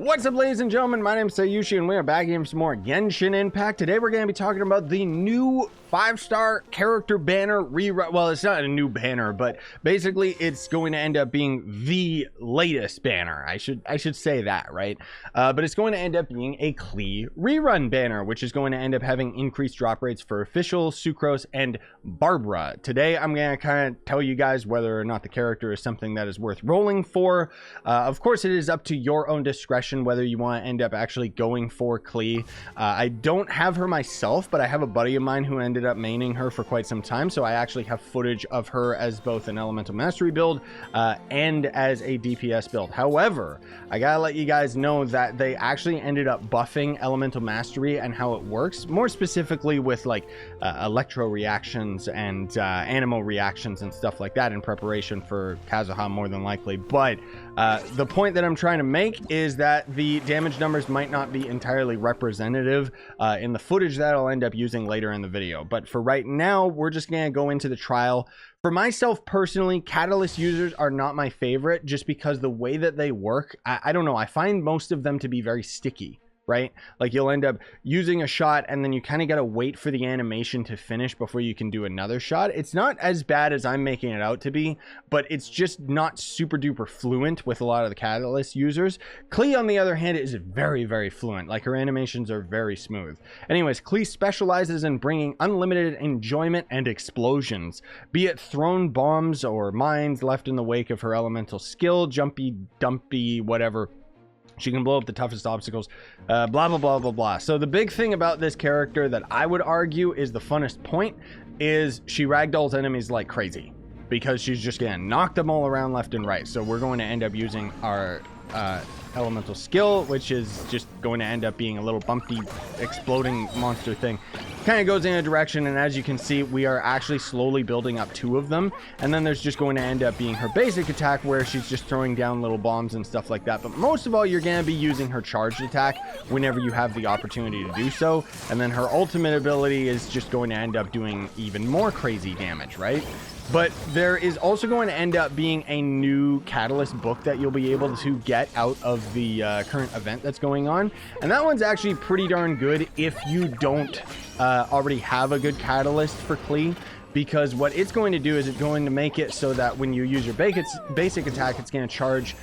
What's up, ladies and gentlemen? My name is Scyushi, and we are back in some more Genshin Impact. Today, we're going to be talking about the new 5-star character banner rerun. Well, it's not a new banner, but basically, it's going to end up being the latest banner. I should say that, right? But it's going to end up being a Klee rerun banner, which is going to end up having increased drop rates for Fischl, Sucrose, and Barbara. Today, I'm going to kind of tell you guys whether or not the character is something that is worth rolling for. Of course, it is up to your own discretion whether you want to end up actually going for Klee. I don't have her myself, but I have a buddy of mine who ended up maining her for quite some time, so I actually have footage of her as both an elemental mastery build and as a DPS build. However, I gotta let you guys know that they actually ended up buffing elemental mastery and how it works, more specifically with like electro reactions and animal reactions and stuff like that in preparation for Kazuha, more than likely. But the point that I'm trying to make is that the damage numbers might not be entirely representative in the footage that I'll end up using later in the video. But for right now, we're just going to go into the trial. For myself personally, Catalyst users are not my favorite just because the way that they work, I don't know, I find most of them to be very sticky. Right? Like you'll end up using a shot and then you kind of got to wait for the animation to finish before you can do another shot. It's not as bad as I'm making it out to be, but it's just not super duper fluent with a lot of the Catalyst users. Klee, on the other hand, is very, very fluent. Like her animations are very smooth. Anyways, Klee specializes in bringing unlimited enjoyment and explosions, be it thrown bombs or mines left in the wake of her elemental skill, jumpy, dumpy, whatever. She can blow up the toughest obstacles, blah, blah, blah, blah, blah. So the big thing about this character that I would argue is the funnest point is she ragdolls enemies like crazy because she's just going to knock them all around left and right. So we're going to end up using our elemental skill, which is just going to end up being a little bumpy exploding monster thing. Kind of goes in a direction, and as you can see, we are actually slowly building up 2 of them, and then there's just going to end up being her basic attack where she's just throwing down little bombs and stuff like that. But most of all, you're going to be using her charged attack whenever you have the opportunity to do so, and then her ultimate ability is just going to end up doing even more crazy damage, right? But there is also going to end up being a new Catalyst book that you'll be able to get out of the current event that's going on. And that one's actually pretty darn good if you don't already have a good Catalyst for Klee. Because what it's going to do is it's going to make it so that when you use your basic attack, it's going to charge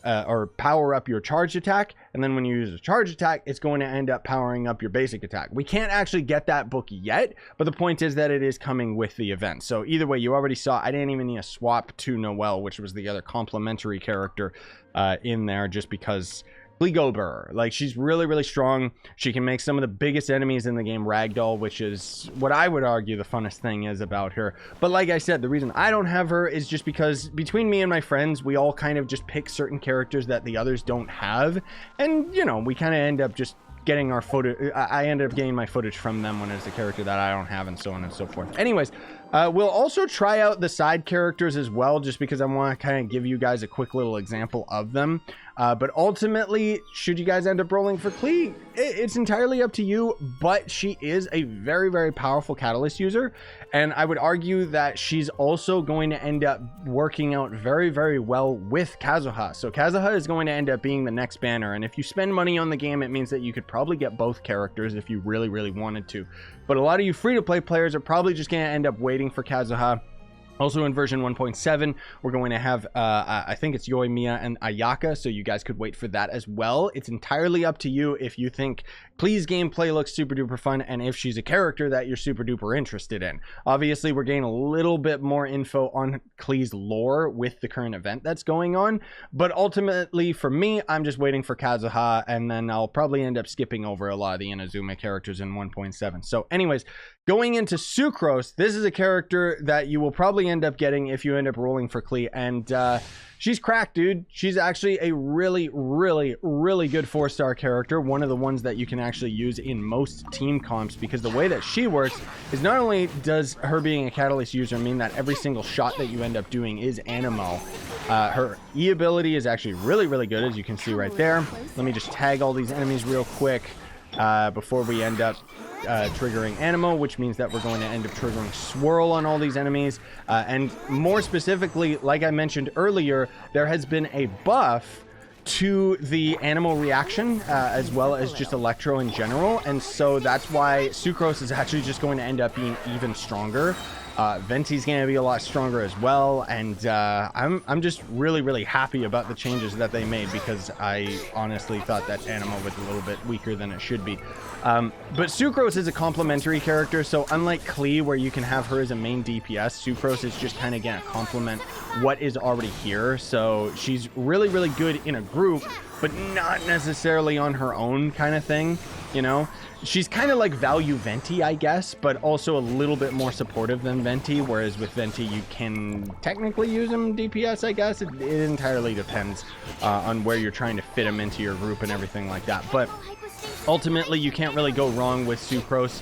or power up your charged attack, and then when you use a charge attack, it's going to end up powering up your basic attack. We can't actually get that book yet, but the point is that it is coming with the event. So either way, you already saw I didn't even need to swap to Noelle, which was the other complementary character in there, just because Gober, like, she's really, really strong. She can make some of the biggest enemies in the game ragdoll, which is what I would argue the funnest thing is about her. But like I said, the reason I don't have her is just because between me and my friends, we all kind of just pick certain characters that the others don't have, and you know, we kind of end up just getting our footage. I end up getting my footage from them when it's a character that I don't have, and so on and so forth. Anyways, we'll also try out the side characters as well, just because I want to kind of give you guys a quick little example of them. But ultimately, should you guys end up rolling for Klee, it's entirely up to you, but she is a very, very powerful Catalyst user, and I would argue that she's also going to end up working out very, very well with Kazuha. So Kazuha is going to end up being the next banner, and if you spend money on the game, it means that you could probably get both characters if you really, really wanted to. But a lot of you free-to-play players are probably just going to end up waiting for Kazuha. Also in version 1.7, we're going to have, I think it's Yoimiya and Ayaka, so you guys could wait for that as well. It's entirely up to you if you think Klee's gameplay looks super duper fun and if she's a character that you're super duper interested in. Obviously, we're getting a little bit more info on Klee's lore with the current event that's going on, but ultimately for me, I'm just waiting for Kazuha, and then I'll probably end up skipping over a lot of the Inazuma characters in 1.7. So anyways, going into Sucrose, this is a character that you will probably end up getting if you end up rolling for Klee, and she's cracked, dude. She's actually a really, really, really good 4-star character, one of the ones that you can actually use in most team comps, because the way that she works is not only does her being a Catalyst user mean that every single shot that you end up doing is animo, her E ability is actually really, really good, as you can see right there. Let me just tag all these enemies real quick before we end up triggering Animo, which means that we're going to end up triggering Swirl on all these enemies. And more specifically, like I mentioned earlier, there has been a buff to the animal reaction as well as just electro in general, and so that's why Sucrose is actually just going to end up being even stronger. Venti's going to be a lot stronger as well, and I'm just really happy about the changes that they made, because I honestly thought that Anima was a little bit weaker than it should be. But Sucrose is a complementary character, so unlike Klee, where you can have her as a main DPS, Sucrose is just kind of going to complement what is already here. So she's really good in a group, but not necessarily on her own kind of thing, you know? She's kind of like value Venti, I guess, but also a little bit more supportive than Venti, whereas with Venti, you can technically use him DPS, I guess. It entirely depends on where you're trying to fit him into your group and everything like that. But ultimately, you can't really go wrong with Sucrose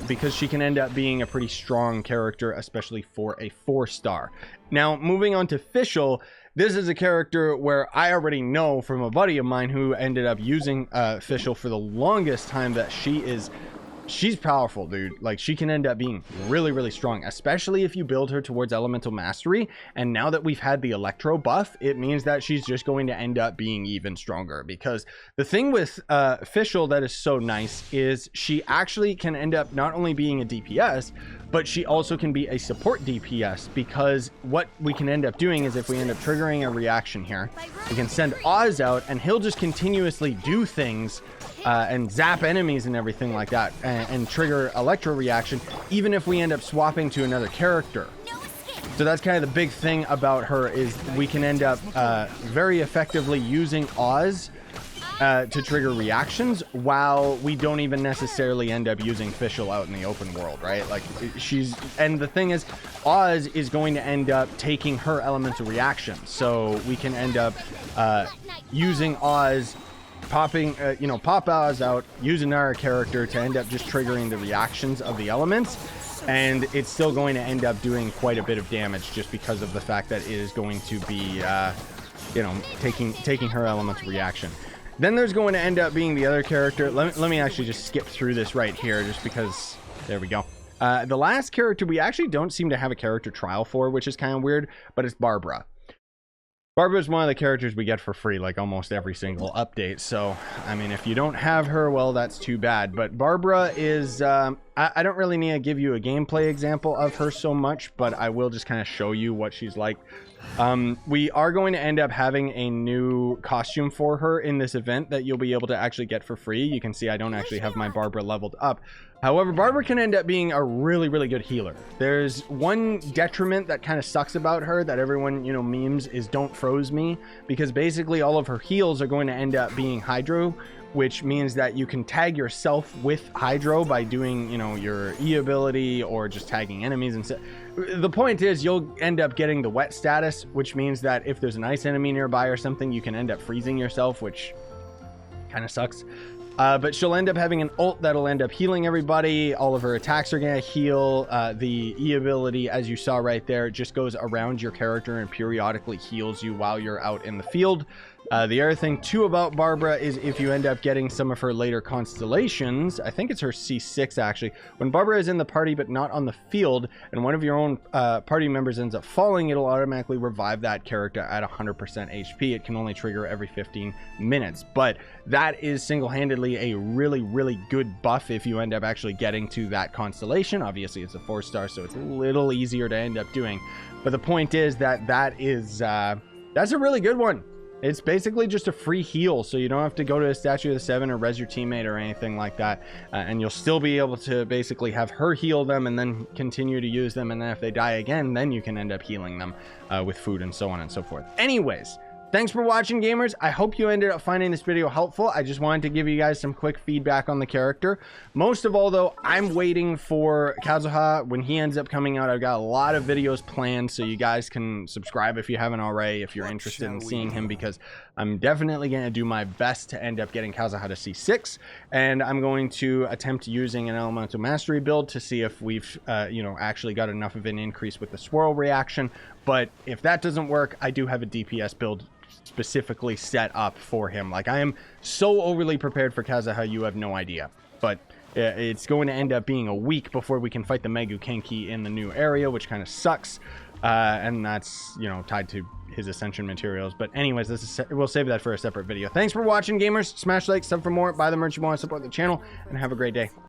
because she can end up being a pretty strong character, especially for a 4-star. Now, moving on to Fischl, this is a character where I already know from a buddy of mine who ended up using Fischl for the longest time that she's powerful, dude. Like, she can end up being really strong, especially if you build her towards elemental mastery. And now that we've had the electro buff, it means that she's just going to end up being even stronger, because the thing with Fischl that is so nice is she actually can end up not only being a DPS, but she also can be a support DPS, because what we can end up doing is if we end up triggering a reaction here, we can send Oz out and he'll just continuously do things and zap enemies and everything like that, and trigger electro reaction, even if we end up swapping to another character. So that's kind of the big thing about her, is we can end up very effectively using Oz to trigger reactions, while we don't even necessarily end up using Fischl out in the open world, right? Like, and the thing is, Oz is going to end up taking her elemental reaction, so we can end up using Oz, popping, pop Oz out, using our character to end up just triggering the reactions of the elements, and it's still going to end up doing quite a bit of damage just because of the fact that it is going to be, taking her elemental reaction. Then there's going to end up being the other character. Let me actually just skip through this right here, just because, there we go. The last character we actually don't seem to have a character trial for, which is kind of weird, but it's Barbara. Barbara is one of the characters we get for free, like almost every single update. So, I mean, if you don't have her, well, that's too bad. But Barbara is, I don't really need to give you a gameplay example of her so much, but I will just kind of show you what she's like. We are going to end up having a new costume for her in this event that you'll be able to actually get for free. You can see I don't actually have my Barbara leveled up. However, Barbara can end up being a really good healer. There's one detriment that kind of sucks about her that everyone, memes, is don't froze me, because basically all of her heals are going to end up being hydro, which means that you can tag yourself with hydro by doing, your E ability or just tagging enemies and stuff. The point is, you'll end up getting the wet status, which means that if there's an ice enemy nearby or something, you can end up freezing yourself, which kind of sucks. But she'll end up having an ult that'll end up healing everybody. All of her attacks are going to heal. The E ability, as you saw right there, just goes around your character and periodically heals you while you're out in the field. The other thing too about Barbara is if you end up getting some of her later constellations, I think it's her C6 actually, when Barbara is in the party but not on the field, and one of your own party members ends up falling, it'll automatically revive that character at 100% HP. It can only trigger every 15 minutes, but that is single-handedly a really good buff if you end up actually getting to that constellation. Obviously it's a 4-star, so it's a little easier to end up doing, but the point is that that's a really good one. It's basically just a free heal, so you don't have to go to a Statue of the Seven or res your teammate or anything like that, and you'll still be able to basically have her heal them and then continue to use them, and then if they die again, then you can end up healing them with food and so on and so forth. Anyways, thanks for watching, gamers. I hope you ended up finding this video helpful. I just wanted to give you guys some quick feedback on the character. Most of all, though, I'm waiting for Kazuha. When he ends up coming out, I've got a lot of videos planned, so you guys can subscribe if you haven't already, if you're interested in seeing him, because I'm definitely going to do my best to end up getting Kazuha to C6, and I'm going to attempt using an Elemental Mastery build to see if we've, actually got enough of an increase with the swirl reaction. But if that doesn't work, I do have a DPS build specifically set up for him. Like, I am so overly prepared for Kazuha, you have no idea. But it's going to end up being a week before we can fight the Megu Kenki in the new area, which kind of sucks. and that's, you know, tied to his ascension materials. But anyways, we'll save that for a separate video. Thanks for watching, gamers. Smash like, sub for more, buy the merch you want, support the channel, and have a great day.